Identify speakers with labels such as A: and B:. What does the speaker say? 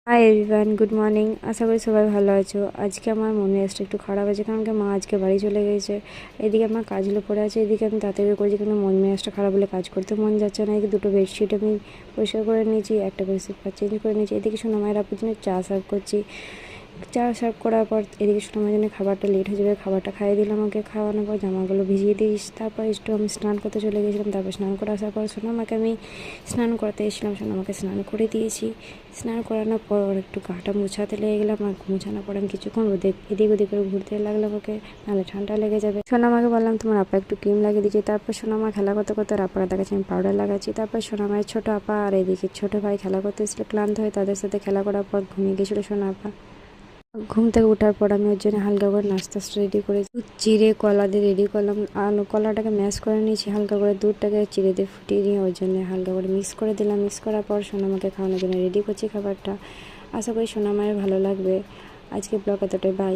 A: High everyone, good morning. আশা করি সবাই ভালো আছো। আজকে আমার মন মেজাজটা একটু খারাপ আছে, কারণ কি মা আজকে বাড়ি চলে গেছে। এদিকে আমার কাজগুলো পড়ে আছে, এদিকে আমি তাড়াতাড়ি করেছি, কিন্তু মন মেজাজটা খারাপ হলে কাজ করতে মন যাচ্ছে না। এদিকে দুটো বেডশিট আমি পরিষ্কার করে নিয়েছি, একটা বেডশিট চেঞ্জ করে নিয়েছি। এদিকে শোনো মায়ের আপুর জন্য চা সার্ভ করছি। চা সার্ভ করার পর এদিকে শোনো আমার জন্য খাবারটা লেট হয়ে যাবে, খাবারটা খাইয়ে দিলাম। ওকে খাওয়ানোর পর জামাগুলো ভিজিয়ে দিস, তারপর একটু আমি স্নান করতে চলে গেছিলাম। তারপর স্নান করে আসার পর সোনামাকে আমি স্নান করাতে এসেছিলাম, সোনামাকে স্নান করে দিয়েছি। স্নান করানোর পর ওর একটু গাটা মোছাতে লেগে গেলাম, আর মোছানোর পর আমি কিছুক্ষণ এদিক ওদিক করে ঘুরতে লাগলাম ওকে, নাহলে ঠান্ডা লেগে যাবে। সোনামাকে বললাম তোমার আপা একটু ক্রিম লাগিয়ে দিয়েছি। তারপর সোনামা খেলা করতে করতে আর আপাকে দেখাচ্ছি আমি পাউডার লাগাচ্ছি। তারপর সোনামায়ের ছোটো আপা আর এদিকে ছোটো ভাই খেলা করতে এসেছিলো, ক্লান্ত হয়ে তাদের সাথে খেলা করার পর ঘুমিয়ে গেছিলো সোনা আপা। ঘুম থেকে ওঠার পর আমি ওর জন্য হালকা করে নাস্তা রেডি করে দুধ চিড়ে কলা দিয়ে রেডি করলাম। আলু কলাটাকে ম্যাশ করে নিয়েছি, হালকা করে দুধটাকে চিড়ে দিয়ে ফুটিয়ে নিয়ে ওর জন্য হালকা করে মিক্স করে দিলাম। মিক্স করার পর সোনামাকে খাওয়ানোর জন্য রেডি করছি খাবারটা। আশা করি সোনামায়ের ভালো লাগবে। আজকে ব্লগ এতটাই, বাই।